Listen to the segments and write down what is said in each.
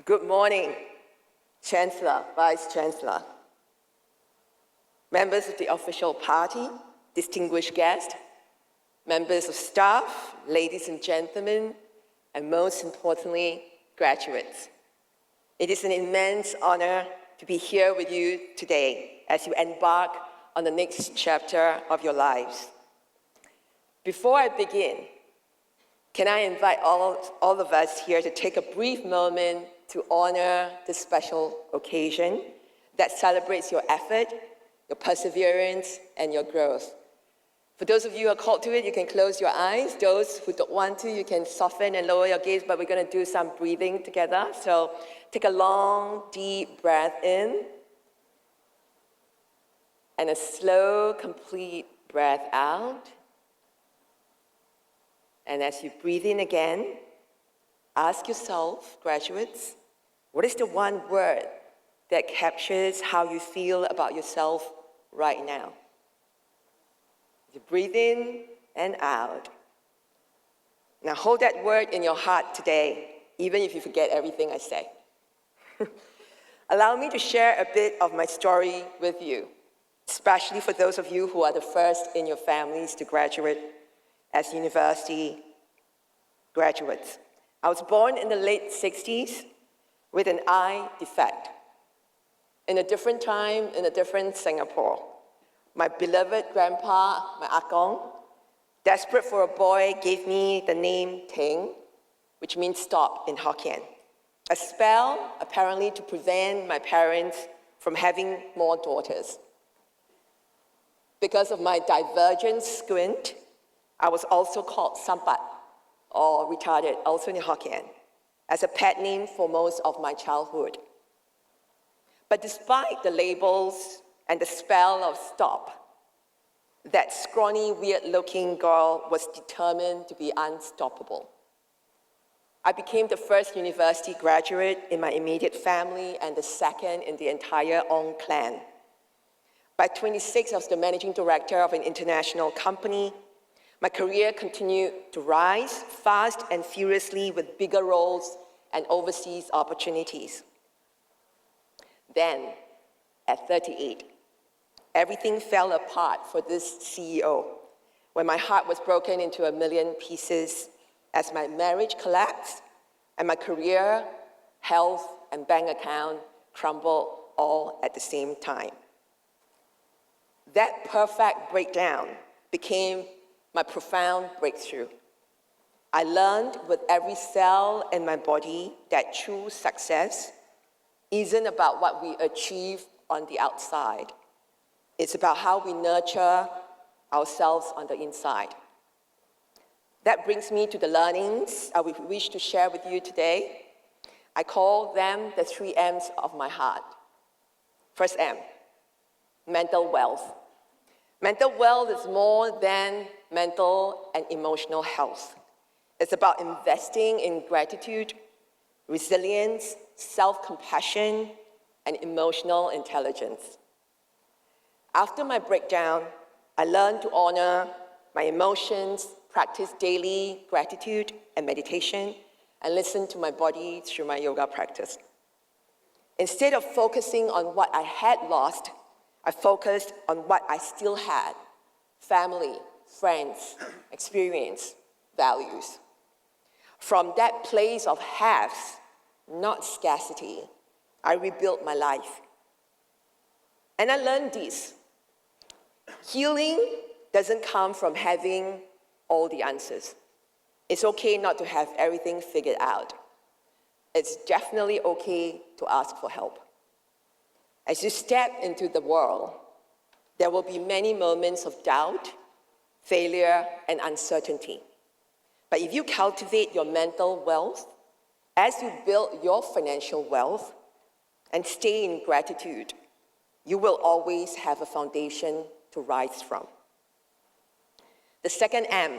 Good morning, Chancellor, Vice Chancellor, members of the official party, distinguished guests, members of staff, ladies and gentlemen, and most importantly, graduates. It is an immense honor to be here with you today as you embark on the next chapter of your lives. Before I begin, can I invite all of us here to take a brief moment to honor this special occasion that celebrates your effort, your perseverance, and your growth. For those of you who are called to it, you can close your eyes. Those who don't want to, you can soften and lower your gaze, but we're going to do some breathing together. So take a long, deep breath in, and a slow, complete breath out. And as you breathe in again, ask yourself, graduates, what is the one word that captures how you feel about yourself right now? You breathe in and out. Now hold that word in your heart today, even if you forget everything I say. Allow me to share a bit of my story with you, especially for those of you who are the first in your families to graduate as university graduates. I was born in the late 60s with an eye defect. In a different time, in a different Singapore. My beloved grandpa, my Akong, desperate for a boy, gave me the name Ting, which means stop in Hokkien. A spell, apparently, to prevent my parents from having more daughters. Because of my divergent squint, I was also called sampat, or retarded, also in Hokkien, as a pet name for most of my childhood. But despite the labels and the spell of stop, that scrawny, weird-looking girl was determined to be unstoppable. I became the first university graduate in my immediate family and the second in the entire Ong clan. By 26, I was the managing director of an international company. My career continued to rise fast and furiously with bigger roles and overseas opportunities. Then, at 38, everything fell apart for this CEO when my heart was broken into a million pieces as my marriage collapsed and my career, health, and bank account crumbled all at the same time. That perfect breakdown became my profound breakthrough. I learned with every cell in my body that true success isn't about what we achieve on the outside. It's about how we nurture ourselves on the inside. That brings me to the learnings I wish to share with you today. I call them the 3 M's of my heart. First M, mental wealth. Mental wealth is more than mental and emotional health. It's about investing in gratitude, resilience, self-compassion, and emotional intelligence. After my breakdown, I learned to honor my emotions, practice daily gratitude and meditation, and listen to my body through my yoga practice. Instead of focusing on what I had lost, I focused on what I still had: family, friends, experience, values. From that place of haves, not scarcity, I rebuilt my life. And I learned this: healing doesn't come from having all the answers. It's okay not to have everything figured out. It's definitely okay to ask for help. As you step into the world, there will be many moments of doubt, failure, and uncertainty. But if you cultivate your mental wealth, as you build your financial wealth, and stay in gratitude, you will always have a foundation to rise from. The second M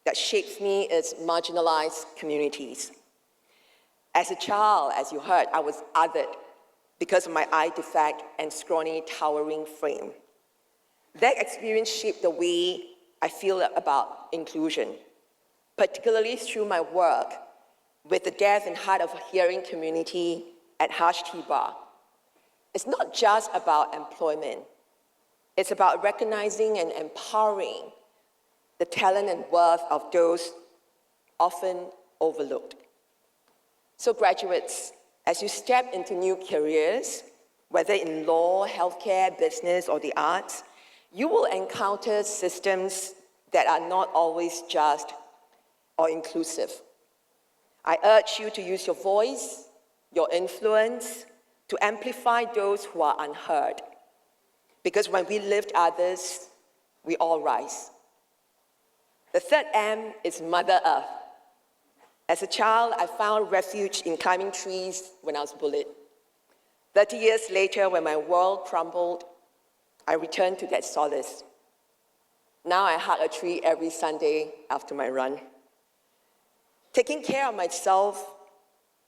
that shapes me is marginalized communities. As a child, as you heard, I was othered because of my eye defect and scrawny, towering frame. That experience shaped the way I feel about inclusion, particularly through my work with the deaf and hard of hearing community at Harsh Tea Bar. It's not just about employment. It's about recognizing and empowering the talent and worth of those often overlooked. So graduates, as you step into new careers, whether in law, healthcare, business, or the arts, you will encounter systems that are not always just or inclusive. I urge you to use your voice, your influence, to amplify those who are unheard. Because when we lift others, we all rise. The third M is Mother Earth. As a child, I found refuge in climbing trees when I was bullied. 30 years later, when my world crumbled, I returned to that solace. Now I hug a tree every Sunday after my run. Taking care of myself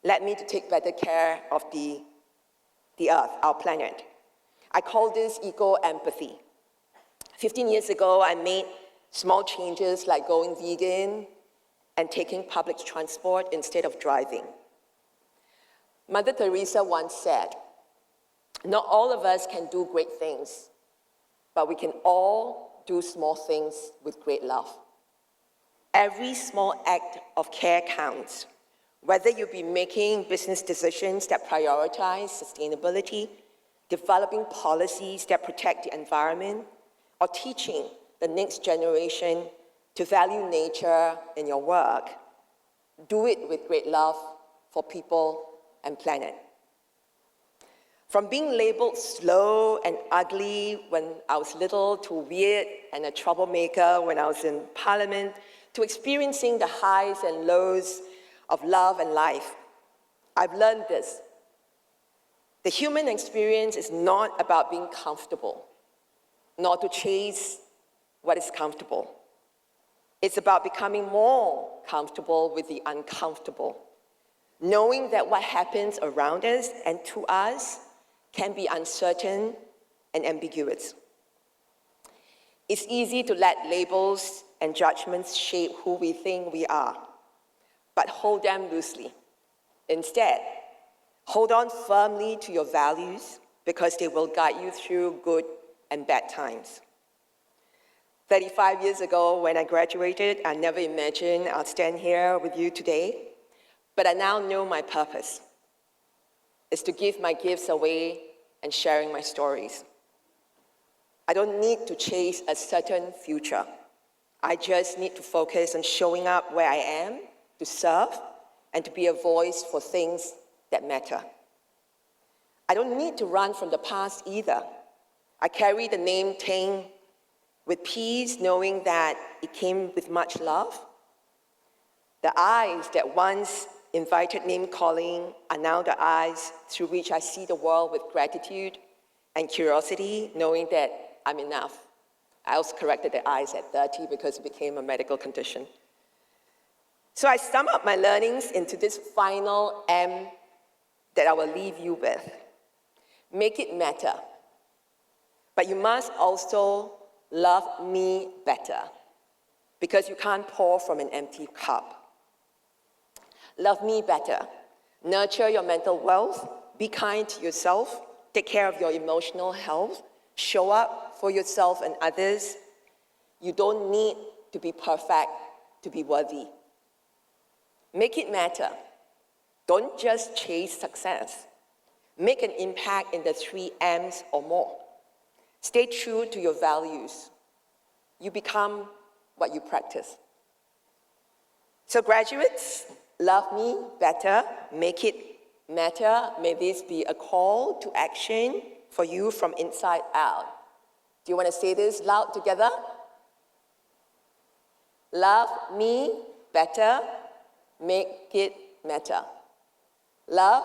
led me to take better care of the Earth, our planet. I call this eco-empathy. 15 years ago, I made small changes like going vegan and taking public transport instead of driving. Mother Teresa once said, "Not all of us can do great things, but we can all do small things with great love." Every small act of care counts, whether you be making business decisions that prioritize sustainability, developing policies that protect the environment, or teaching the next generation to value nature in your work. Do it with great love for people and planet. From being labeled slow and ugly when I was little, to weird and a troublemaker when I was in Parliament, to experiencing the highs and lows of love and life, I've learned this. The human experience is not about being comfortable, nor to chase what is comfortable. It's about becoming more comfortable with the uncomfortable, knowing that what happens around us and to us can be uncertain and ambiguous. It's easy to let labels and judgments shape who we think we are, but hold them loosely. Instead, hold on firmly to your values because they will guide you through good and bad times. 35 years ago, when I graduated, I never imagined I'd stand here with you today, but I now know my purpose is to give my gifts away and sharing my stories. I don't need to chase a certain future. I just need to focus on showing up where I am, to serve, and to be a voice for things that matter. I don't need to run from the past either. I carry the name Teng with peace, knowing that it came with much love. The eyes that once invited name-calling are now the eyes through which I see the world with gratitude and curiosity, knowing that I'm enough. I also corrected the eyes at 30 because it became a medical condition. So I sum up my learnings into this final M that I will leave you with. Make it matter. But you must also love me better, because you can't pour from an empty cup. Love me better. Nurture your mental wealth. Be kind to yourself. Take care of your emotional health. Show up for yourself and others. You don't need to be perfect to be worthy. Make it matter. Don't just chase success. Make an impact in the 3 M's or more. Stay true to your values. You become what you practice. So graduates, love me better, make it matter. May this be a call to action for you from inside out. Do you want to say this loud together? Love me better, make it matter. Love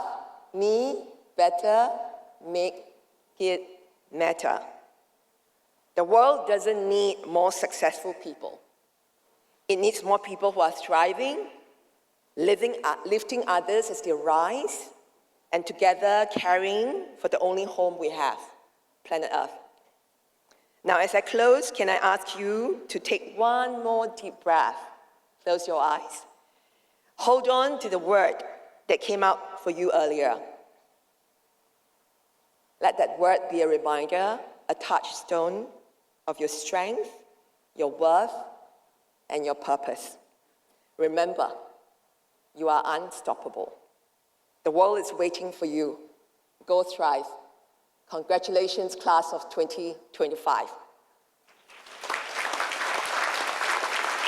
me better, make it matter. The world doesn't need more successful people. It needs more people who are thriving, lifting others as they rise, and together caring for the only home we have, planet Earth. Now, as I close, can I ask you to take one more deep breath? Close your eyes. Hold on to the word that came out for you earlier. Let that word be a reminder, a touchstone of your strength, your worth, and your purpose. Remember, you are unstoppable. The world is waiting for you. Go thrive. Congratulations, class of 2025.